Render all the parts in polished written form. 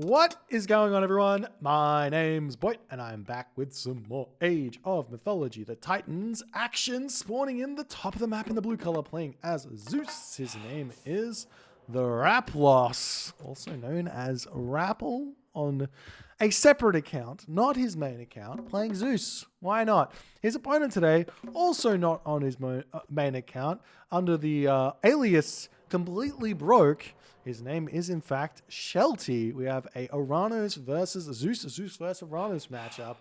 What is going on, everyone? My name's Boit, and I'm back with some more Age of Mythology. The Titans action spawning in the top of the map in the blue color, playing as Zeus. His name is the Raplos, also known as Rapl, on a separate account, not his main account, playing Zeus. Why not? His opponent today, also not on his main account, under the alias Completely Broke. His name is, in fact, Shelty. We have a Oranos versus Zeus, a Zeus versus Oranos matchup.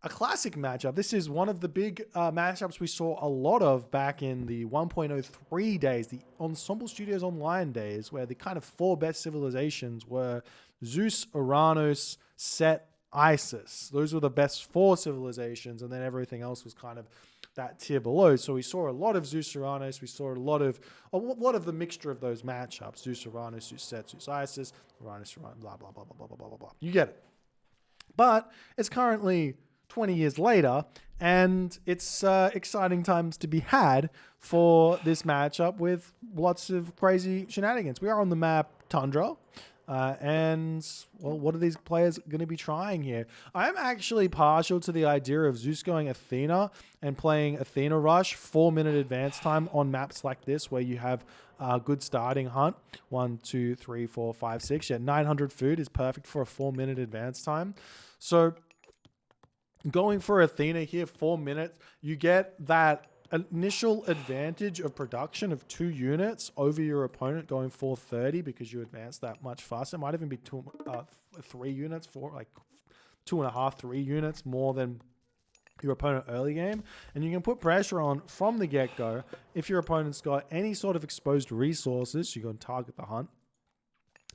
A classic matchup. This is one of the big matchups we saw a lot of back in the 1.03 days, the Ensemble Studios Online days, where the kind of four best civilizations were Zeus, Oranos, Set, Isis. Those were the best four civilizations, and then everything else was kind of that tier below. So we saw a lot of Zeus Oranos. We saw a lot of the mixture of those matchups: Zeus Oranos, Zeus Set, Zeus Isis, Oranos, blah blah blah blah blah blah blah blah. You get it. But it's currently 20 years later, and it's exciting times to be had for this matchup with lots of crazy shenanigans. We are on the map Tundra. And, well, what are these players going to be trying here? I'm actually partial to the idea of Zeus going Athena and playing Athena Rush, 4-minute advance time on maps like this, where you have a good starting hunt. 1, 2, 3, 4, 5, 6. Yeah, 900 food is perfect for a 4-minute advance time. So going for Athena here, 4 minutes, you get that initial advantage of production of 2 units over your opponent going 430 because you advance that much faster. It might even be 3 units, 4, like 2.5, 3 units more than your opponent early game. And you can put pressure on from the get-go. If your opponent's got any sort of exposed resources, you can target the hunt.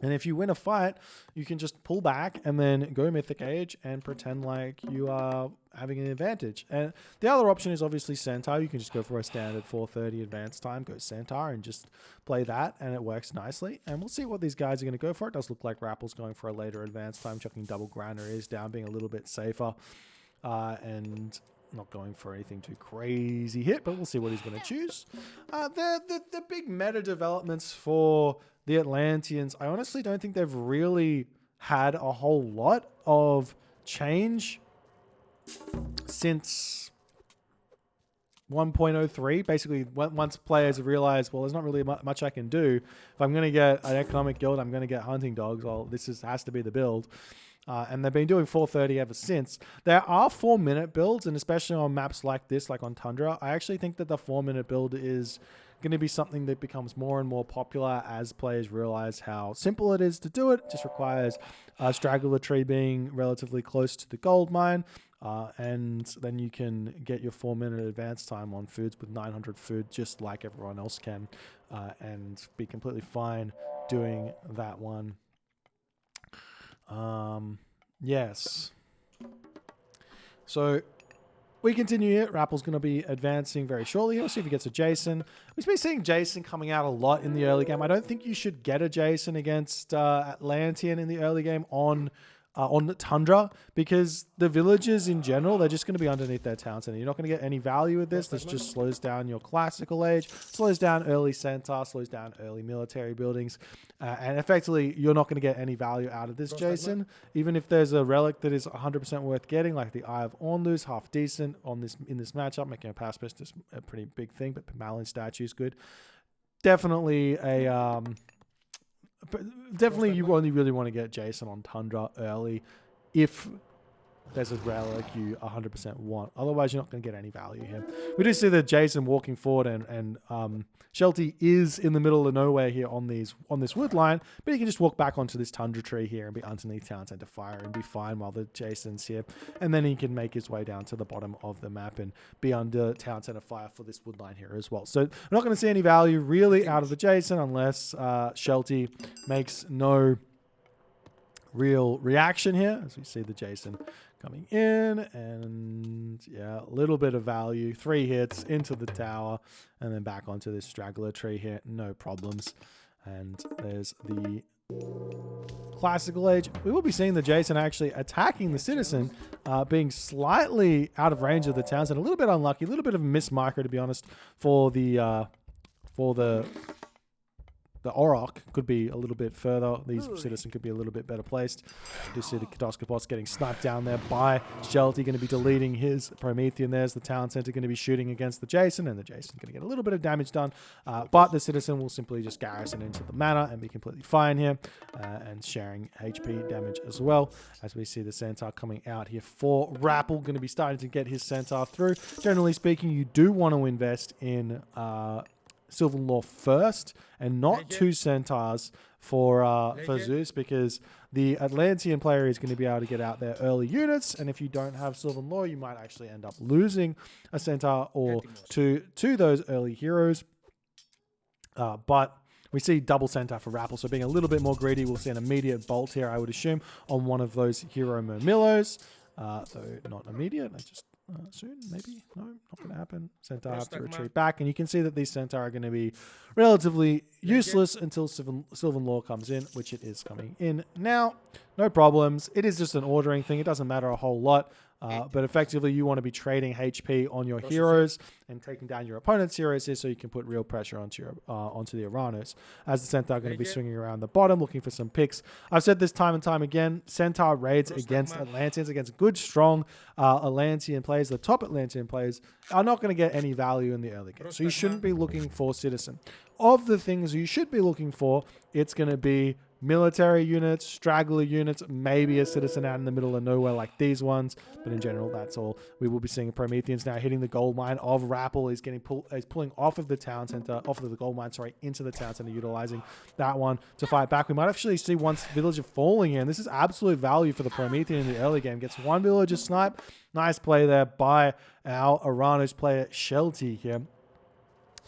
And if you win a fight, you can just pull back and then go Mythic Age and pretend like you are having an advantage. And the other option is obviously Centaur. You can just go for a standard 430 advance time, go Centaur, and just play that, and it works nicely. And we'll see what these guys are going to go for. It does look like Rapl's going for a later advance time, chucking double granaries down, being a little bit safer, and not going for anything too crazy hit, but we'll see what he's going to choose. The big meta developments for the Atlanteans, I honestly don't think they've really had a whole lot of change since 1.03. Basically, once players have realized, well, there's not really much I can do. If I'm going to get an economic guild, I'm going to get hunting dogs. Well, has to be the build. And they've been doing 430 ever since. There are 4-minute builds, and especially on maps like this, like on Tundra, I actually think that the 4-minute build is going to be something that becomes more and more popular as players realize how simple it is to do it. It just requires a straggler tree being relatively close to the gold mine, and then you can get your 4-minute advance time on foods with 900 food, just like everyone else can, and be completely fine doing that one. Yes. So we continue here. Rapl's going to be advancing very shortly. We'll see if he gets a Jason. We've been seeing Jason coming out a lot in the early game. I don't think you should get a Jason against Atlantean in the early game on Tundra, because the villagers in general, they're just going to be underneath their town center. You're not going to get any value with this. This just slows down your classical age, slows down early centaur, slows down early military buildings, and effectively you're not going to get any value out of this Jason. Even if there's a relic that is 100% worth getting, like the Eye of Ornlus, half decent in this matchup, making a pacifist is a pretty big thing, but Malin statue is good. Definitely you only really want to get Jason on Tundra early if there's a relic you 100% want. Otherwise, you're not going to get any value here. We do see that Jason walking forward, and Shelty is in the middle of nowhere here on this wood line, but he can just walk back onto this Tundra tree here and be underneath Town Center Fire and be fine while the Jason's here. And then he can make his way down to the bottom of the map and be under Town Center Fire for this wood line here as well. So we're not going to see any value really out of the Jason unless Shelty makes no real reaction here, as we see the Jason coming in, and yeah, a little bit of value. 3 hits into the tower and then back onto this straggler tree here, no problems. And there's the classical age. We will be seeing the Jason actually attacking the citizen, being slightly out of range of the towns, and a little bit unlucky, a little bit of a miss micro, to be honest, for the the Orok could be a little bit further. These citizen could be a little bit better placed. You see the Kadoskopos getting sniped down there by Shelty, going to be deleting his Promethean. There's the town center going to be shooting against the Jason, and the Jason's going to get a little bit of damage done. But the citizen will simply just garrison into the manor and be completely fine here, and sharing HP damage as well. As we see the Centaur coming out here for Rapl, going to be starting to get his Centaur through. Generally speaking, you do want to invest in Sylvan Law first and not 2 Centaurs for Zeus, because the Atlantean player is going to be able to get out there early units, and if you don't have Sylvan Law, you might actually end up losing a Centaur or two to those early heroes. But we see double Centaur for Rapl, so being a little bit more greedy, we'll see an immediate bolt here, I would assume, on one of those hero Murmillos. Though not immediate, I just soon, maybe. No, not going to happen. Centaur have to retreat back, and you can see that these Centaur are going to be relatively useless until Sylvan Law comes in, which it is coming in now. No problems. It is just an ordering thing. It doesn't matter a whole lot. But effectively, you want to be trading HP on your heroes and taking down your opponent's heroes here, so you can put real pressure onto the Oranos. As the Centaur are going to be swinging around the bottom, looking for some picks. I've said this time and time again, Centaur raids against Atlanteans, against good, strong Atlantean players. The top Atlantean players are not going to get any value in the early game. So you shouldn't be looking for Citizen. Of the things you should be looking for, it's going to be military units, straggler units, maybe a citizen out in the middle of nowhere like these ones, but in general, that's all. We will be seeing Prometheans now hitting the gold mine of Rapl. He's pulling off of the town center, off of the gold mine, sorry, into the town center, utilizing that one to fight back. We might actually see one villager falling here, and this is absolute value for the Promethean in the early game. Gets one villager snipe. Nice play there by our Oranos player Shelty here.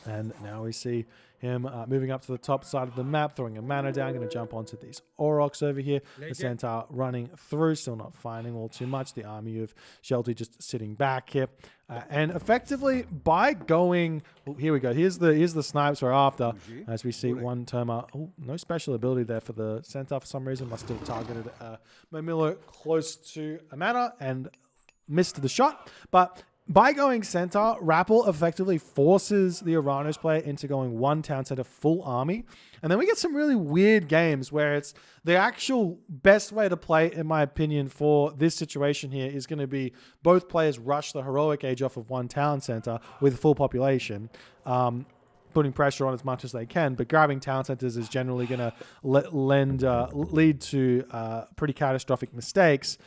And now we see him moving up to the top side of the map, throwing a mana down, going to jump onto these Aurochs over here. The Centaur running through, still not finding all too much. The army of Shelty just sitting back here. And effectively, by going... Oh, here we go. Here's the snipes we're after. As we see one Terma... Oh, no special ability there for the Centaur for some reason. Must have targeted Momillo close to a mana and missed the shot. But... by going Centaur, Rapl effectively forces the Oranos player into going one town center full army. And then we get some really weird games where it's the actual best way to play, in my opinion, for this situation here is going to be both players rush the heroic age off of one town center with full population. Putting pressure on as much as they can, but grabbing town centers is generally going to lead to pretty catastrophic mistakes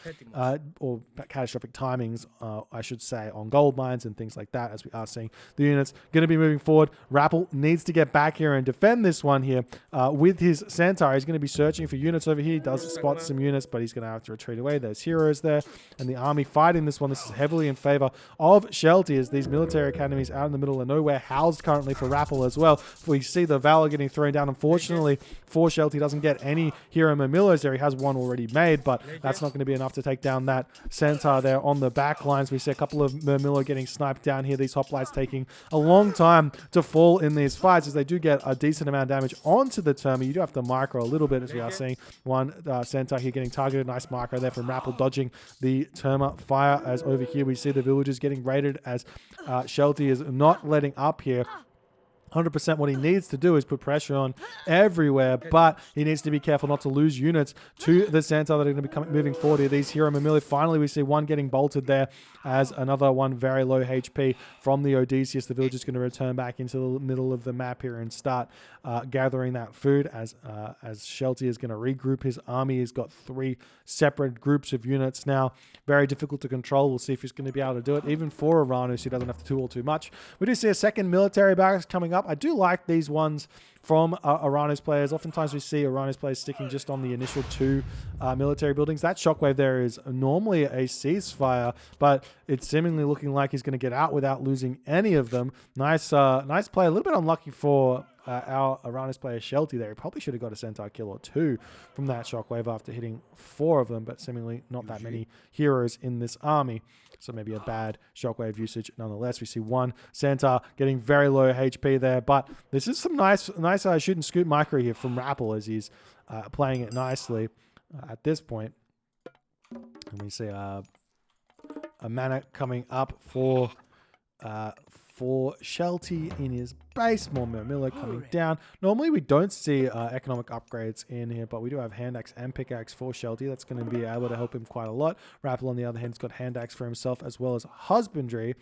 or catastrophic timings, I should say, on gold mines and things like that, as we are seeing the units going to be moving forward. Rapl needs to get back here and defend this one here with his Centaur. He's going to be searching for units over here. He does spot some units, but he's going to have to retreat away. There's heroes there, and the army fighting this one. This is heavily in favor of Shelty, as these military academies out in the middle of nowhere, housed currently for Rapl as well. We see the Valor getting thrown down. Unfortunately, for Shelty, doesn't get any hero Murmillos there. He has one already made, but that's not going to be enough to take down that Centaur there on the back lines. We see a couple of Murmillo getting sniped down here. These hoplites taking a long time to fall in these fights, as they do get a decent amount of damage onto the Terma. You do have to micro a little bit, as we are seeing one Centaur here getting targeted. Nice micro there from Rapl, dodging the Terma fire, as over here we see the villagers getting raided, as Shelty is not letting up here. 100% what he needs to do is put pressure on everywhere, but he needs to be careful not to lose units to the Centaur that are going to be moving forward here. These hero Murmillo, finally we see one getting bolted there, as another one very low HP from the Odysseus. The village is going to return back into the middle of the map here and start gathering that food, as Shelty is going to regroup his army. He's got 3 separate groups of units now. Very difficult to control. We'll see if he's going to be able to do it, even for Oranos, who doesn't have to tool too much. We do see a second military barracks coming up. I do like these ones from Oranos players. Oftentimes we see Oranos players sticking just on the initial 2 military buildings. That shockwave there is normally a ceasefire, but it's seemingly looking like he's going to get out without losing any of them. Nice play. A little bit unlucky for our Oranos player Shelty there. He probably should have got a Centaur kill or 2 from that shockwave after hitting 4 of them, but seemingly not that many heroes in this army. So maybe a bad shockwave usage. Nonetheless, we see one Centaur getting very low HP there, but this is some nice shoot and scoot micro here from Rapl, as he's playing it nicely at this point. And we see a mana coming up for for Shelty in his base. More Murmillo coming down. Normally we don't see economic upgrades in here, but we do have hand axe and pickaxe for Shelty. That's going to be able to help him quite a lot. Rapl on the other hand has got hand axe for himself as well as husbandry,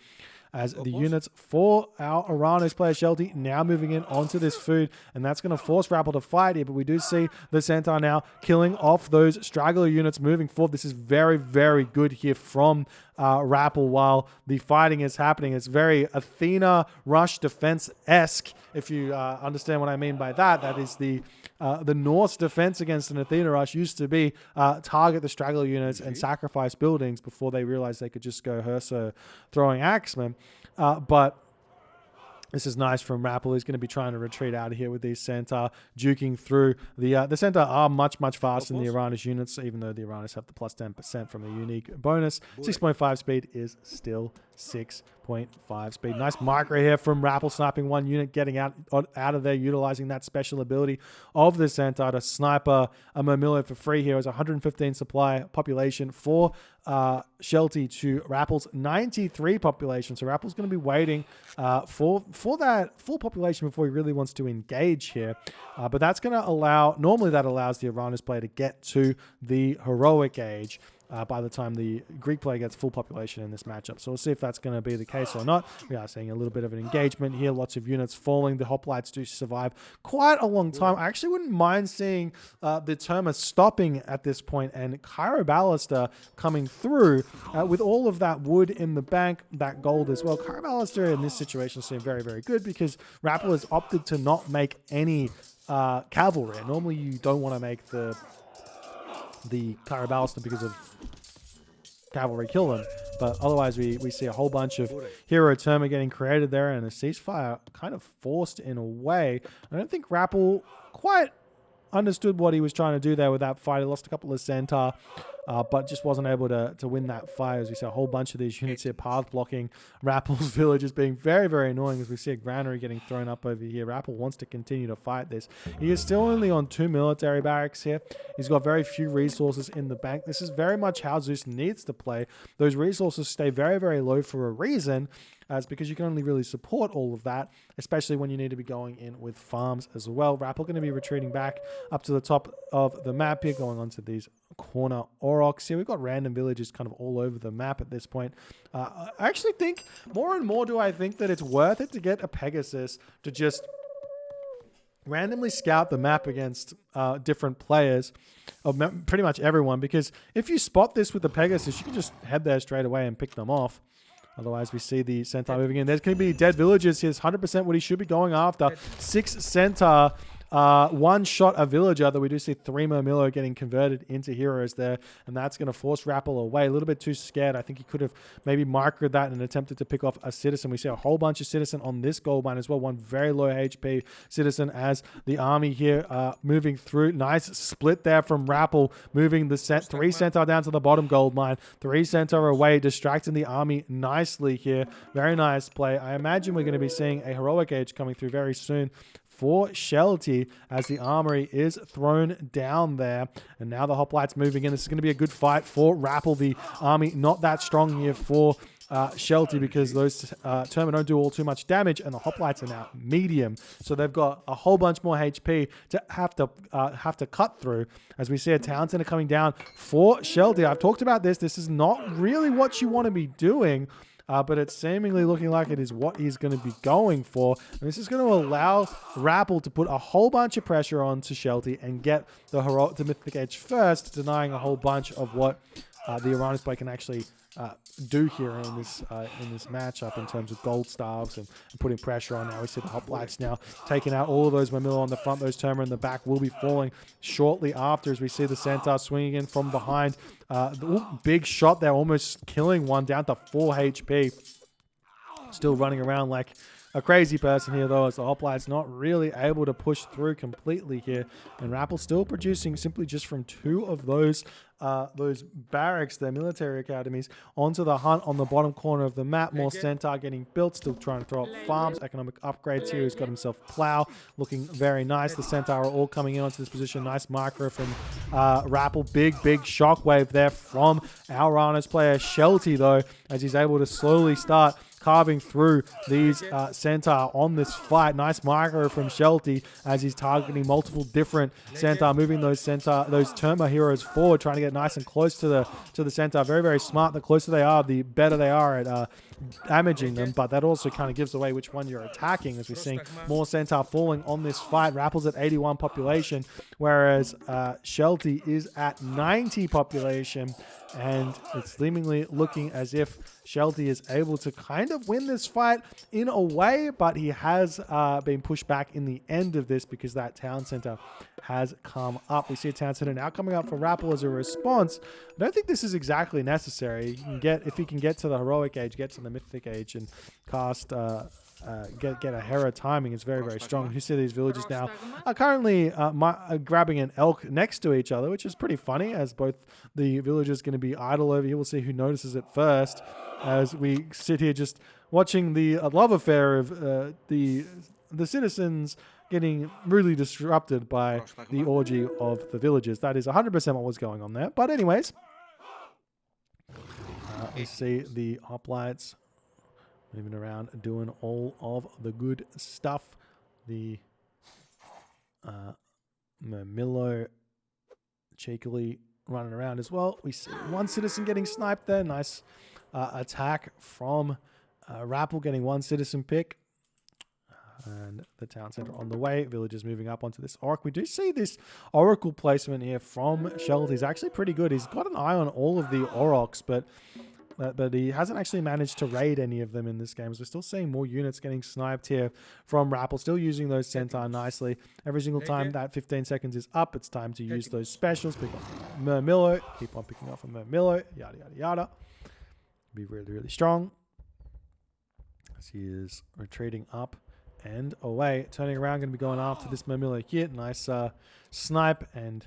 as the units for our Oranos player Shelty now moving in onto this food, and that's going to force Rapl to fight here. But we do see the Centaur now killing off those straggler units moving forward. This is very, very good here from Rapl while the fighting is happening. It's very Athena rush defense-esque, if you understand what I mean by that. That is the Norse defense against an Athena rush used to be target the straggler units and sacrifice buildings before they realized they could just go Herso throwing axemen. But this is nice from Rapl. He's going to be trying to retreat out of here with these Centaur, duking through. The Centaur are much, much faster than the Oranos units, even though the Oranos have the plus 10% from the unique bonus. 6.5 speed is still 6.5 speed. Nice micro here from Rapl, sniping one unit, getting out of there, utilizing that special ability of the Centaur to snipe a Murmillo for free here. It's 115 supply population for Shelty to Rappl's 93 population. So Rappl's going to be waiting for that full population before he really wants to engage here. But that's going to allow, normally that allows the Oranos player to get to the heroic age by the time the Greek player gets full population in this matchup. So we'll see if that's going to be the case or not. We are seeing a little bit of an engagement here. Lots of units falling. The hoplites do survive quite a long time. I actually wouldn't mind seeing the Terma stopping at this point and Chiroballister coming through with all of that wood in the bank, that gold as well. Chiroballister in this situation seems very, very good because Rapl has opted to not make any cavalry. Normally you don't want to make the Chiroballister because of cavalry kill them, but otherwise we see a whole bunch of hero Terma getting created there and a ceasefire kind of forced in a way. I don't think Rapl quite understood what he was trying to do there with that fight. He lost a couple of Centaur, but just wasn't able to win that fight. As we see a whole bunch of these units here path blocking Rapple's villages, being very, very annoying as we see a granary getting thrown up over here. Rapl wants to continue to fight this. He is still only on 2 military barracks here. He's got very few resources in the bank. This is very much how Zeus needs to play. Those resources stay very, very low for a reason. Because you can only really support all of that, especially when you need to be going in with farms as well. Rapl going to be retreating back up to the top of the map here, going on to these corner Aurochs here. We've got random villages kind of all over the map at this point. I actually think more and more do I think that it's worth it to get a Pegasus to just randomly scout the map against different players of pretty much everyone, because if you spot this with the Pegasus, you can just head there straight away and pick them off. Otherwise, we see the Centaur moving in. There's going to be dead villages. Here's 100% what he should be going after. 6 Centaur, one shot a villager, though we do see 3 Murmillo getting converted into heroes there, and that's going to force Rapl away. A little bit too scared. I think he could have maybe microed that and attempted to pick off a citizen. We see a whole bunch of citizen on this gold mine as well. One very low HP citizen as the army here moving through. Nice split there from Rapl, moving the 3 Centaur down to the bottom gold mine. 3 Centaur away, distracting the army nicely here. Very nice play. I imagine we're going to be seeing a heroic age coming through very soon for Shelty as the armory is thrown down there. And now the hoplites moving in. This is going to be a good fight for Rapl. The army not that strong here for Shelty because those Terma don't do all too much damage, and the hoplites are now medium. So they've got a whole bunch more HP to have to cut through. As we see a town center coming down for Shelty. I've talked about this. This is not really what you want to be doing. But it's seemingly looking like it is what he's going to be going for. And this is going to allow Rapl to put a whole bunch of pressure onto Shelty and get the heroic to Mythic Edge first, denying a whole bunch of what the Oranos play can actually do here in this matchup in terms of gold staves and putting pressure on. Now we see the hoplites now taking out all of those Murmillo on the front. Those Terma in the back will be falling shortly after as we see the Centaur swinging in from behind. Big shot there, almost killing one, down to 4 HP. Still running around like a crazy person here, though, as the hoplites not really able to push through completely here. And Rapl still producing simply just from 2 of those barracks, their military academies, onto the hunt on the bottom corner of the map. More Centaur getting built, still trying to throw up farms, economic upgrades here. He's got himself plow, looking very nice. The Centaur are all coming in onto this position. Nice micro from Rapl. Big shockwave there from our Oranos player Shelty, though, as he's able to slowly start carving through these Centaur on this fight. Nice micro from Shelty as he's targeting multiple different Centaur, moving those Terma heroes forward, trying to get nice and close to the Centaur. Very, very smart. The closer they are, the better they are at damaging them, but that also kind of gives away which one you're attacking, as we're seeing more Centaur falling on this fight. Rappl's at 81 population, whereas Shelty is at 90 population, and it's seemingly looking as if Shelty is able to kind of win this fight in a way, but he has been pushed back in the end of this because that town center has come up. We see a town center now coming up for Rapl as a response. I don't think this is exactly necessary. You can get, if he can get to the heroic age, get to the mythic age, and cast get a Hera timing is very, very strong. You see these villages now are currently grabbing an elk next to each other, which is pretty funny, as both the villagers going to be idle over here. We'll see who notices it first, as we sit here just watching the love affair of the citizens getting really disrupted by the orgy of the villagers. That is 100% what was going on there. But anyways, we see the hoplites moving around, doing all of the good stuff. The Mermillo cheekily running around as well. We see one citizen getting sniped there. Nice attack from Rapl, getting one citizen pick. And the town center on the way. Villagers moving up onto this Oracle. We do see this Oracle placement here from Shelty. He's actually pretty good. He's got an eye on all of the Oroks, but he hasn't actually managed to raid any of them in this game. So we're still seeing more units getting sniped here from Rapl. Still using those Centaur nicely. Every single time that 15 seconds is up, it's time to use those specials. Pick up Mermillo. Keep on picking off a Mermillo. Yada, yada, yada. Be really, really strong. As he is retreating up and away. Turning around, going to be going after this Mermillo here. Nice snipe, and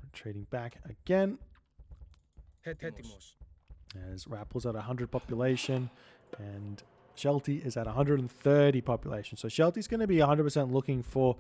retreating back again. As Rapl's at 100 population and Shelty is at 130 population. So Shelty's going to be 100% looking for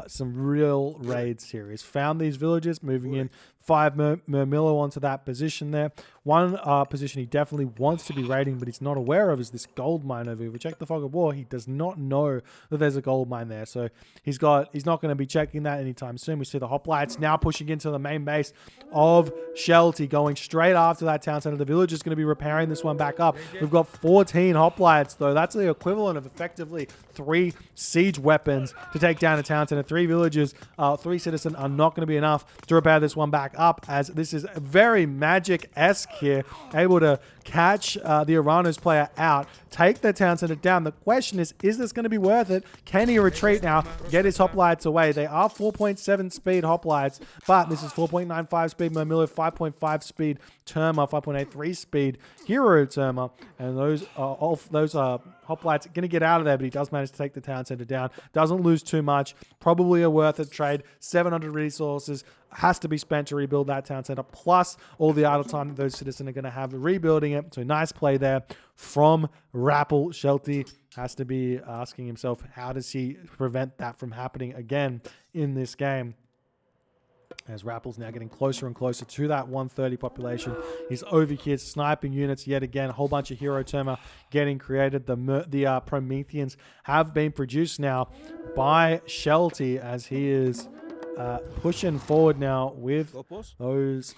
some real raids here. He's found these villages, moving in 5 Mermillo onto that position there. One position he definitely wants to be raiding, but he's not aware of, is this gold mine over here. We check the Fog of War. He does not know that there's a gold mine there. So he's not going to be checking that anytime soon. We see the hoplites now pushing into the main base of Shelty, going straight after that town center. The village is going to be repairing this one back up. We've got 14 hoplites, though. That's the equivalent of effectively 3 siege weapons to take down a town center. 3 villages, 3 citizens are not going to be enough to repair this one back up, as this is very magic-esque here, able to catch the Oranos player out, take the town center down. The question is this going to be worth it? Can he retreat now, get his hoplites away? They are 4.7 speed hoplites, but this is 4.95 speed Mermillo, 5.5 speed Terma, 5.83 speed Hero Terma, and those hoplites are going to get out of there, but he does manage to take the town center down. Doesn't lose too much. Probably a worth it trade. 700 resources has to be spent to rebuild that town center, plus all the idle time that those citizens are going to have rebuilding it. So nice play there from Rapl. Shelty has to be asking himself, how does he prevent that from happening again in this game? As Rapl's now getting closer and closer to that 130 population. He's over here sniping units yet again. A whole bunch of Hero Terma getting created. The Prometheans have been produced now by Shelty, as he is pushing forward now with those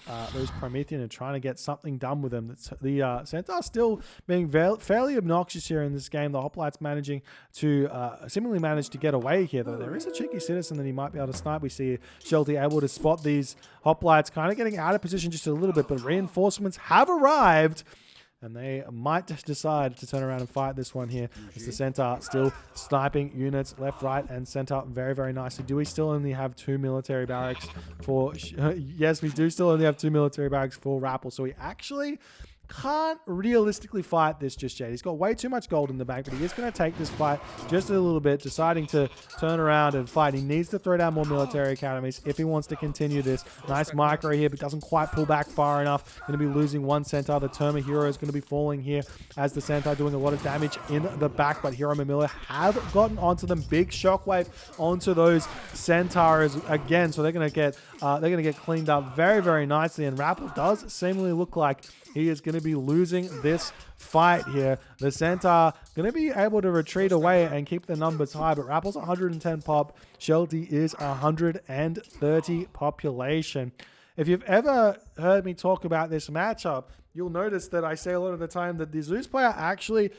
Promethean and trying to get something done with them. The Centaur still being fairly obnoxious here in this game. The hoplites managing to seemingly manage to get away here, though. There is a cheeky citizen that he might be able to snipe. We see Shelty able to spot these hoplites kind of getting out of position just a little bit, but reinforcements have arrived, and they might decide to turn around and fight this one here. As the Centaur still sniping units left, right, and center very, very nicely. Do we still only have 2 military barracks for... Yes, we do still only have 2 military barracks for Rapl. So we actually can't realistically fight this just yet. He's got way too much gold in the bank, but he is going to take this fight just a little bit, deciding to turn around and fight. He needs to throw down more military academies if he wants to continue this. Nice micro here, but doesn't quite pull back far enough. Going to be losing one Centaur. The Terma Hero is going to be falling here, as the Centaur doing a lot of damage in the back, but Hero Mermillo have gotten onto them. Big shockwave onto those Centaurs again, so they're going to get cleaned up very, very nicely, and Rapl does seemingly look like he is going to to be losing this fight here. The Centaur going to be able to retreat away and keep the numbers high, but Rapl's 110 pop. Shelty is 130 population. If you've ever heard me talk about this matchup, you'll notice that I say a lot of the time that the Zeus player actually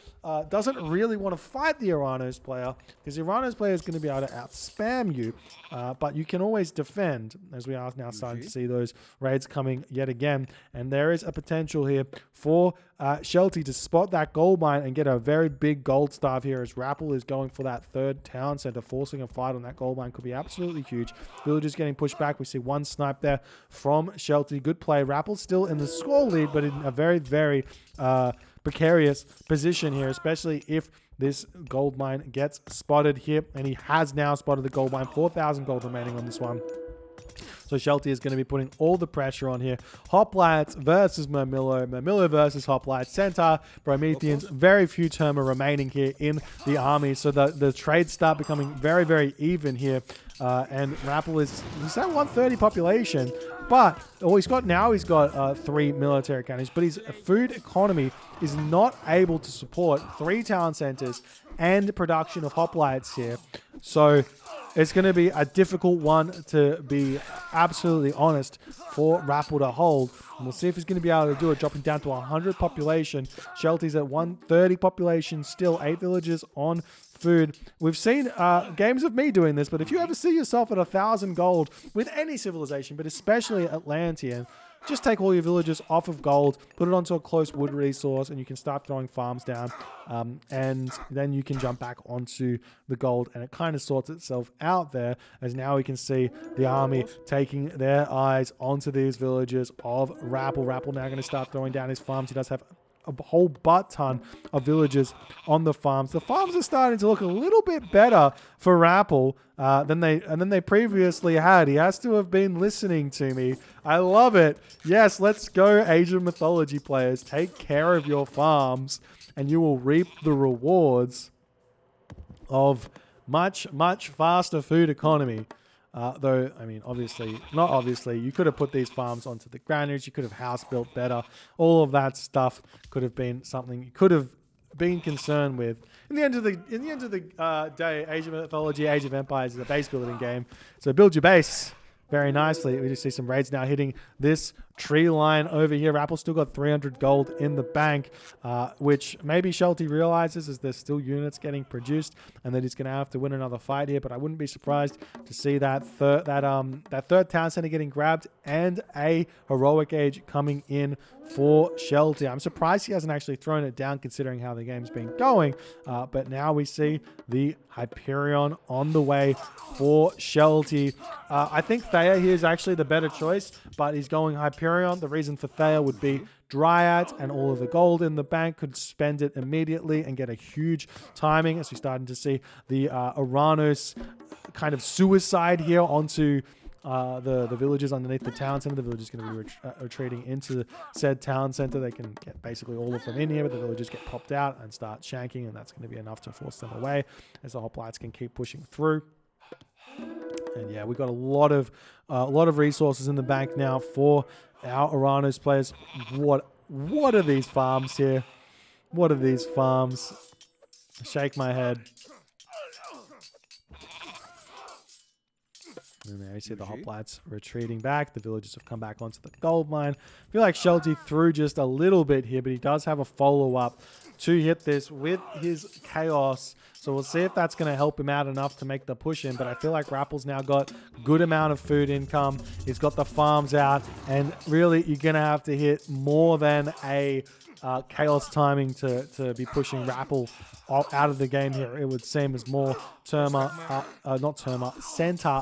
doesn't really want to fight the Oranos player, because the Oranos player is going to be able to out-spam you, but you can always defend, as we are now starting to see those raids coming yet again. And there is a potential here for Shelty to spot that gold mine and get a very big gold staff here, as Rapl is going for that third town center. Forcing a fight on that gold mine could be absolutely huge. Villagers getting pushed back. We see one snipe there from Shelty. Good play. Rappel's still in the score lead, but in a very, very precarious position here, especially if this gold mine gets spotted here. And he has now spotted the gold mine. 4,000 gold remaining on this one. So Shelty is going to be putting all the pressure on here. Hoplites versus Murmillo. Murmillo versus Hoplites. Centaur, Prometheans. Very few Terma remaining here in the army. So the trades start becoming very, very even here. And Rapl he's at 130 population. But he's got 3 military cannons. But his food economy is not able to support 3 town centers and production of hoplites here. So it's going to be a difficult one, to be absolutely honest, for Rapl to hold. And we'll see if he's going to be able to do it, dropping down to 100 population. Shelty's at 130 population, still 8 villages on food. We've seen games of me doing this, but if you ever see yourself at 1,000 gold with any civilization, but especially Atlantean, just take all your villagers off of gold, put it onto a close wood resource, and you can start throwing farms down. And then you can jump back onto the gold, and it kind of sorts itself out there, as now we can see the army taking their eyes onto these villagers of Rapl. Rapl now going to start throwing down his farms. He does have a whole butt ton of villagers on the farms. The farms are starting to look a little bit better for Rapl than they previously had. He has to have been listening to me. I love it. Yes, let's go, Age of Mythology players. Take care of your farms, and you will reap the rewards of much, much faster food economy. Though, I mean, not obviously, you could have put these farms onto the granaries, you could have house built better. All of that stuff could have been something you could have been concerned with. In the end of the day, Age of Mythology, Age of Empires is a base building game. So build your base very nicely. We just see some raids now hitting this tree line over here. Rapl still got 300 gold in the bank, which maybe Shelty realizes as there's still units getting produced, and that he's going to have to win another fight here. But I wouldn't be surprised to see that third town center getting grabbed and a heroic age coming in for Shelty. I'm surprised he hasn't actually thrown it down, considering how the game's been going. But now we see the Hyperion on the way for Shelty. I think Thea here is actually the better choice, but he's going Hyperion. The reason for Thea would be Dryad, and all of the gold in the bank, could spend it immediately and get a huge timing, as we're starting to see the Oranos kind of suicide here onto the villages underneath the town center. The villagers going to be retreating into said town center. They can get basically all of them in here, but the villagers get popped out and start shanking, and that's going to be enough to force them away, as the hoplites can keep pushing through. And yeah, we've got a lot of resources in the bank now for our Oranos players. What are these farms here? What are these farms? I shake my head. And there you see the hoplites retreating back. The villagers have come back onto the gold mine. I feel like Shelty threw just a little bit here, but he does have a follow-up to hit this with his chaos. So we'll see if that's going to help him out enough to make the push in. But I feel like Rappel's now got good amount of food income. He's got the farms out. And really, you're going to have to hit more than a chaos timing to be pushing Rapl out of the game here. It would seem as more Centaur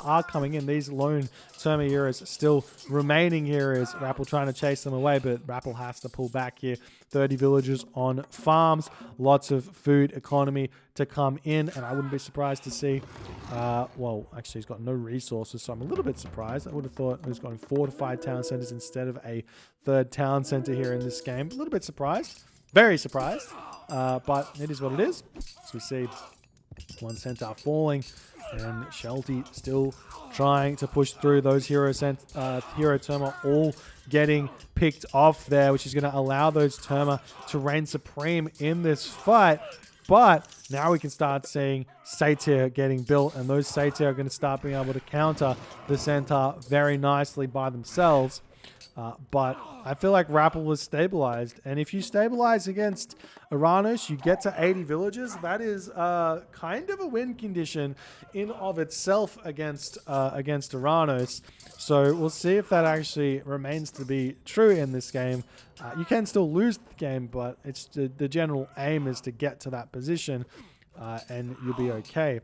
are coming in. These lone Terma eras still remaining here, as Rapl trying to chase them away, but Rapl has to pull back here. 30 villagers on farms, lots of food economy to come in, and I wouldn't be surprised to see, well, actually he's got no resources, so I'm a little bit surprised. I would have thought he was going fortified town centers instead of a third town center here in this game. A little bit surprised, very surprised, but it is what it is. So we see one Centaur falling. And Shelty still trying to push through. Those Hero Terma all getting picked off there, which is going to allow those Terma to reign supreme in this fight. But now we can start seeing Satyr getting built, and those Satyr are going to start being able to counter the Centaur very nicely by themselves. But I feel like Rapl was stabilized. And if you stabilize against Oranos, you get to 80 villages. That is kind of a win condition in of itself against Oranos. So we'll see if that actually remains to be true in this game. You can still lose the game, but it's the general aim is to get to that position and you'll be okay.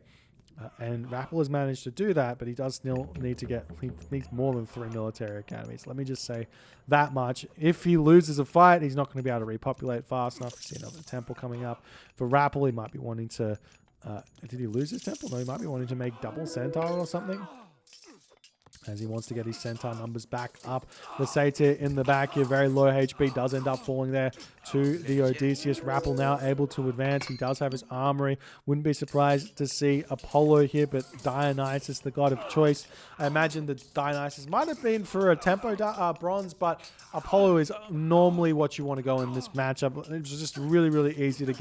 And Rapl has managed to do that, but he does still need to he needs more than 3 military academies. Let me just say that much. If he loses a fight, he's not going to be able to repopulate fast enough. We see another temple coming up. For Rapl, he might be wanting to... did he lose his temple? No, he might be wanting to make double Centaur or something, as he wants to get his Centaur numbers back up. The Satyr in the back here, very low HP, does end up falling there to the Odysseus. Rapl now able to advance. He does have his armory. Wouldn't be surprised to see Apollo here, but Dionysus, the god of choice. I imagine that Dionysus might have been for a tempo bronze, but Apollo is normally what you want to go in this matchup. It's just really, really easy to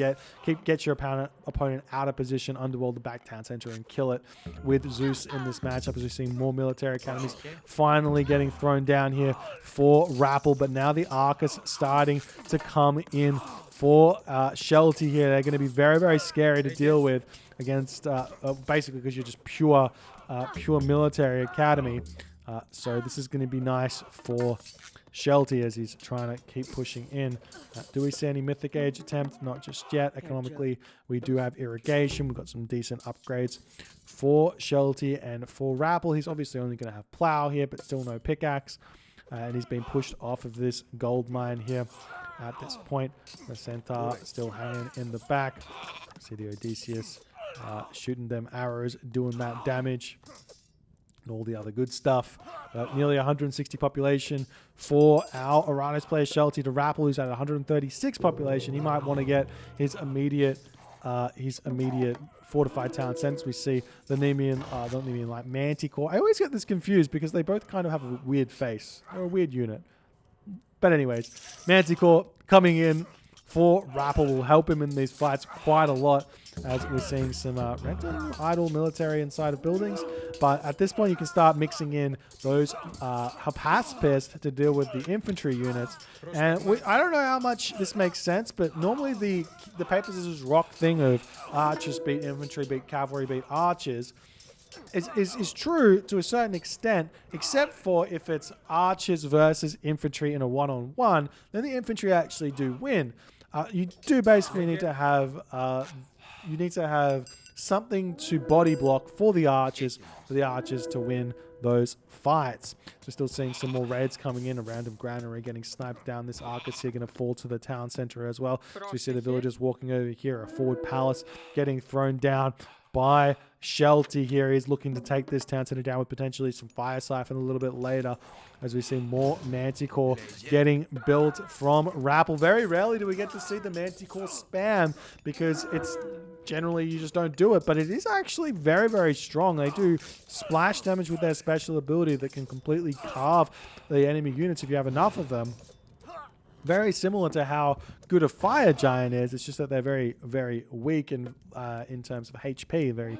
get your opponent out of position, underworld the back town center, and kill it with Zeus in this matchup, as we've seen more military academies finally getting thrown down here for Rapl. But now the Arcus starting to come in for Shelty here. They're going to be very, very scary to deal with against, basically because you're just pure military academy. So this is going to be nice for Shelty as he's trying to keep pushing in. Do we see any Mythic Age attempt? Not just yet. Economically, we do have irrigation. We've got some decent upgrades for Shelty. And for Rapl, he's obviously only going to have plow here, but still no pickaxe. And he's been pushed off of this gold mine here at this point. The Centaur still hanging in the back. See the Odysseus shooting them arrows, doing that damage. And all the other good stuff. Nearly 160 population for our Oranos player Shelty to Rapl, who's at 136 population. He might want to get his immediate fortified town since we see the Nemean, like Manticore. I always get this confused because they both kind of have a weird face. They're a weird unit. But anyways, Manticore coming in for Rapl will help him in these fights quite a lot, as we're seeing some random idle military inside of buildings. But at this point, you can start mixing in those Hapaspist to deal with the infantry units. And I don't know how much this makes sense, but normally the paper, scissors, rock thing of archers beat infantry, beat cavalry, beat archers is true to a certain extent, except for if it's archers versus infantry in a one-on-one, then the infantry actually do win. You do basically need to have something to body block for the archers to win those fights. We're still seeing some more raids coming in. A random granary getting sniped down. This Arcus here going to fall to the town center as well. So we see the villagers walking over here. A forward palace getting thrown down by Shelty here. He's looking to take this town center down with potentially some fire siphon a little bit later, as we see more Manticore getting built from Rapl. Very rarely do we get to see the Manticore spam, because it's generally you just don't do it, but it is actually very, very strong. They do splash damage with their special ability that can completely carve the enemy units if you have enough of them. Very similar to how good a fire giant is. It's just that they're very, very weak and in terms of HP, very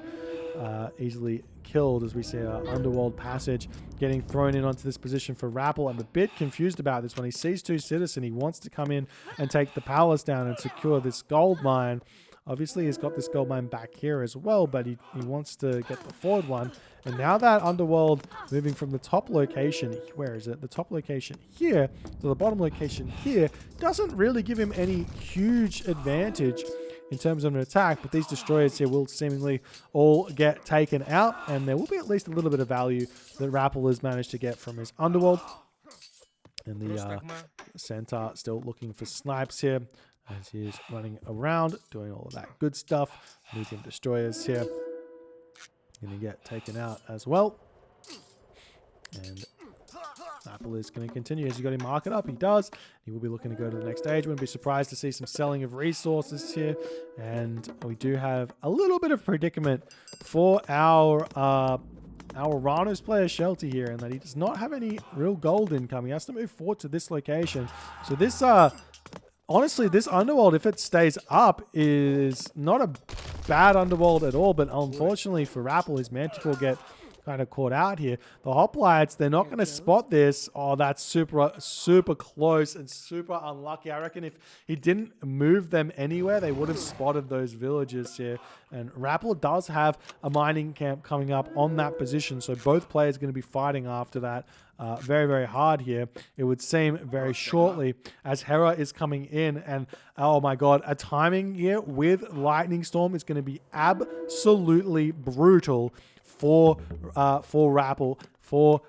easily killed, as we see an underworld passage getting thrown in onto this position for Rapl. I'm a bit confused about this. When he sees two citizen, he wants to come in and take the palace down and secure this gold mine. Obviously, he's got this gold mine back here as well, but he wants to get the forward one. And now that underworld moving from the top location, where is it? The top location here to the bottom location here doesn't really give him any huge advantage in terms of an attack, but these destroyers here will seemingly all get taken out, and there will be at least a little bit of value that Rapl has managed to get from his underworld. And the Centaur still looking for snipes here, as he is running around, doing all of that good stuff. Medium destroyers here. Going to get taken out as well. And Rapl is going to continue. Has he got him mark it up? He does. He will be looking to go to the next stage. Wouldn't be surprised to see some selling of resources here. And we do have a little bit of predicament for our Oranos player Shelty here, in that he does not have any real gold income. He has to move forward to this location. So this, honestly, this underworld, if it stays up, is not a bad underworld at all. But unfortunately for Rapl, his Manticore get kind of caught out here. The hoplites, they're not going to spot this. Oh, that's super close and super unlucky. I reckon if he didn't move them anywhere, they would have spotted those villagers here. And Rapl does have a mining camp coming up on that position, so both players are going to be fighting after that very hard here. It would seem very shortly, as Hera is coming in. And oh my god, a timing here with Lightning Storm is going to be absolutely brutal for Rapl, for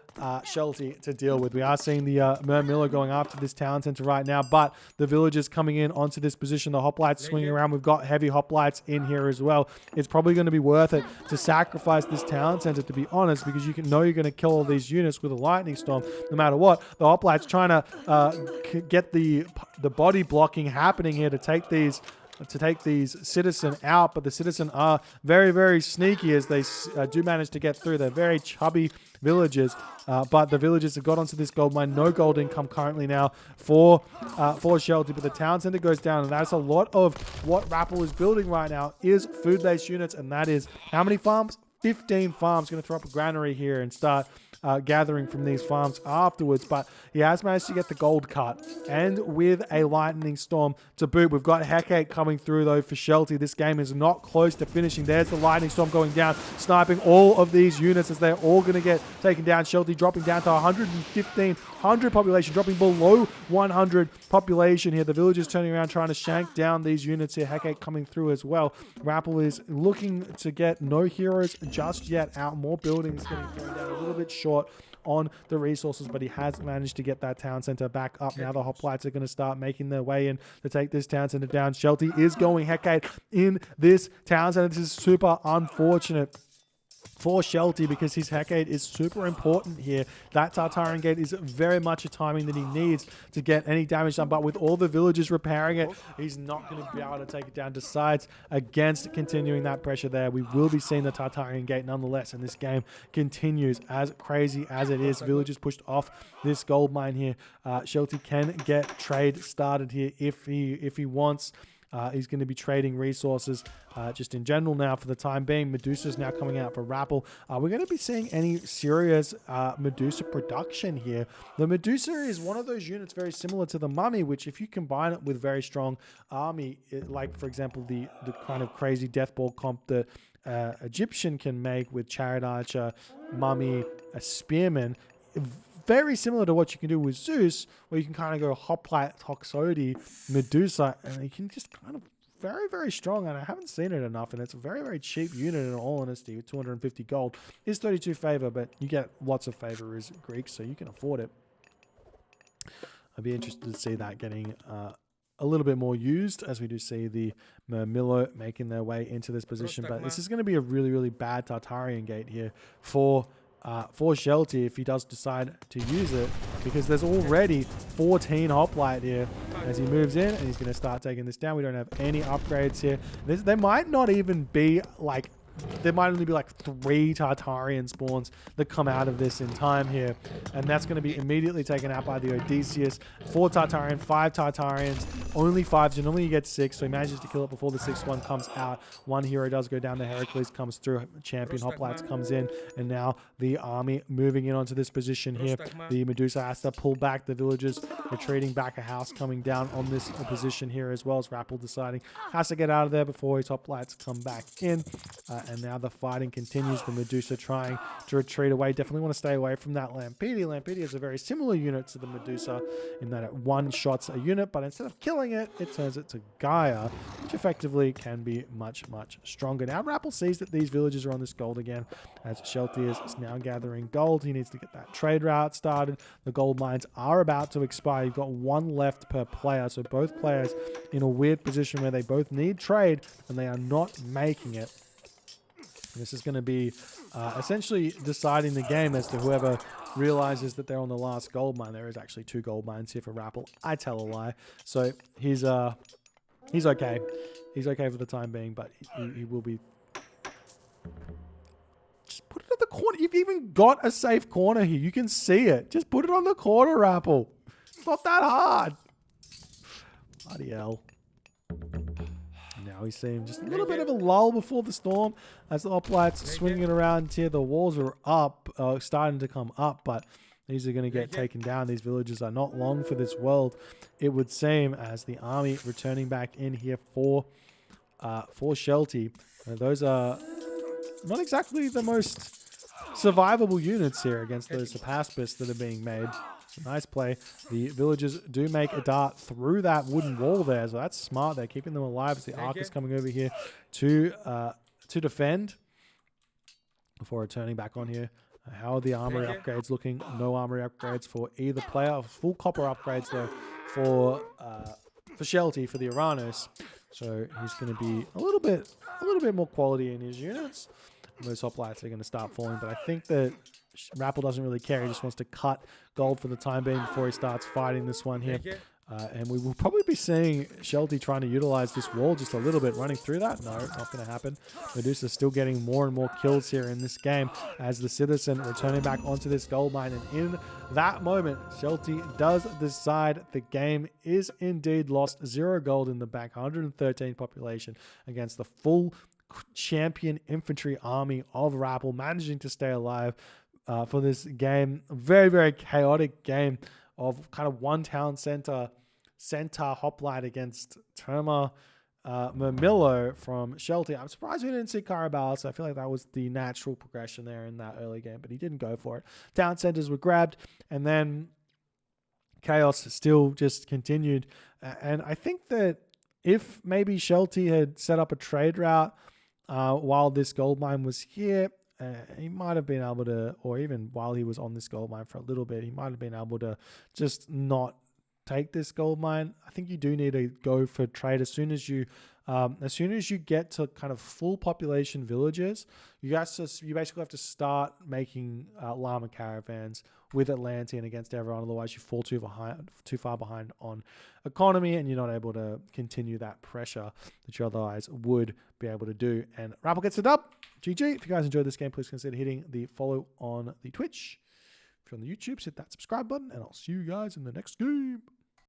Shelty to deal with. We are seeing the Mermiller going after this town center right now, but the villagers coming in onto this position, the hoplites swinging around. We've got heavy hoplites in here as well. It's probably going to be worth it to sacrifice this town center, to be honest, because you can know you're going to kill all these units with a lightning storm no matter what. The hoplites trying to get the body blocking happening here to take these citizen out, but the citizen are very sneaky as they do manage to get through. They're very chubby villagers, but the villagers have got onto this gold mine. No gold income currently now for Shelty, but the town center goes down, and that's a lot of what Rapl is building right now is food-based units, and that is how many farms? 15 farms. Going to throw up a granary here and start gathering from these farms afterwards, but he has managed to get the gold cut, and with a lightning storm to boot. We've got Hecate coming through though for Shelty. This game is not close to finishing. There's the lightning storm going down, sniping all of these units as they're all going to get taken down. Shelty dropping down to 100 population, dropping below 100 population here. The villagers turning around trying to shank down these units here. Hecate coming through as well. Rapl is looking to get no heroes just yet out. More buildings getting thrown down, a little bit short on the resources, but he has managed to get that town center back up. Now the hoplites are going to start making their way in to take this town center down. Shelty is going Hecate in this town center. This is super unfortunate for Shelty because his Hecate is super important here. That Tartarian gate is very much a timing that he needs to get any damage done, but with all the villagers repairing it, he's not going to be able to take it down. Decides against continuing that pressure there. We will be seeing the Tartarian gate nonetheless, and this game continues as crazy as it is. Villagers pushed off this gold mine here. Shelty can get trade started here if he wants. He's going to be trading resources just in general now for the time being. Medusa's now coming out for Rapl. We're going to be seeing any serious Medusa production here. The Medusa is one of those units very similar to the Mummy, which if you combine it with very strong army, like for example the kind of crazy death ball comp that Egyptian can make with Chariot Archer, Mummy, a Spearman, very similar to what you can do with Zeus, where you can kind of go Hoplite, Toxote, Medusa, and you can just kind of very strong, and I haven't seen it enough, and it's a very cheap unit in all honesty with 250 gold. Is 32 favor, but you get lots of favor as Greek, so you can afford it. I'd be interested to see that getting a little bit more used, as we do see the Mermillo making their way into this position, but this is going to be a really bad Tartarian gate here for Shelty if he does decide to use it, because there's already 14 hoplite here as he moves in, and he's going to start taking this down. We don't have any upgrades here. There might not even be like, there might only be like 3 Tartarian spawns that come out of this in time here, and that's going to be immediately taken out by the Odysseus. 4 Tartarian, 5 Tartarians, only 5, so normally you get 6, so he manages to kill it before the 6th one comes out. One hero does go down, the Heracles comes through, champion hoplites comes in, and now the army moving in onto this position here. The Medusa has to pull back, the villagers retreating back, a house coming down on this position here as well, as Rapl deciding has to get out of there before his hoplites come back in. And now the fighting continues. The Medusa trying to retreat away. Definitely want to stay away from that Lampedia. Lampedia is a very similar unit to the Medusa in that it one-shots a unit, but instead of killing it, it turns it to Gaia, which effectively can be much stronger. Now Rapl sees that these villagers are on this gold again, as Shelty is now gathering gold. He needs to get that trade route started. The gold mines are about to expire. You've got 1 left per player, so both players in a weird position where they both need trade, and they are not making it. This is going to be essentially deciding the game as to whoever realizes that they're on the last gold mine. There is actually 2 gold mines here for Rapl. I tell a lie. So he's okay. He's okay for the time being, but he will be. Just put it at the corner. You've even got a safe corner here. You can see it. Just put it on the corner, Rapl. It's not that hard. Bloody hell. Now we see him just a little bit of a lull before the storm as the hoplites swinging around here. The walls are up, starting to come up, but these are going to get taken down. These villages are not long for this world, it would seem, as the army returning back in here for Shelty. Those are not exactly the most survivable units here against those Sepaspists that are being made. Nice play. The villagers do make a dart through that wooden wall there, so that's smart. They're keeping them alive as the arc is coming over here to defend before returning back on here. How are the armory upgrades looking? No armory upgrades for either player. Full copper upgrades though for Shelty, for the Oranos. So he's going to be a little bit more quality in his units. Those hoplites are going to start falling, but I think that Rapl doesn't really care. He just wants to cut gold for the time being before he starts fighting this one here. And we will probably be seeing Shelty trying to utilize this wall just a little bit, running through that. No, not going to happen. Medusa's still getting more and more kills here in this game as the citizen returning back onto this gold mine. And in that moment, Shelty does decide the game is indeed lost. 0 gold in the bank, 113 population against the full champion infantry army of Rapl, managing to stay alive for this game. Very, very chaotic game of kind of one town center hoplite against Terma Mermillo from Shelty. I'm surprised we didn't see Caraballo, so I feel like that was the natural progression there in that early game, but he didn't go for it. Town centers were grabbed, and then chaos still just continued. And I think that if maybe Shelty had set up a trade route while this gold mine was here, he might have been able to, or even while he was on this gold mine for a little bit, he might have been able to just not take this gold mine. I think you do need to go for trade as soon as you get to kind of full population villages. You basically have to start making llama caravans with Atlantean against everyone. Otherwise, you fall too far behind on economy, and you're not able to continue that pressure that you otherwise would be able to do. And Rapl gets it up. GG. If you guys enjoyed this game, please consider hitting the follow on the Twitch. If you're on the YouTube, hit that subscribe button, and I'll see you guys in the next game.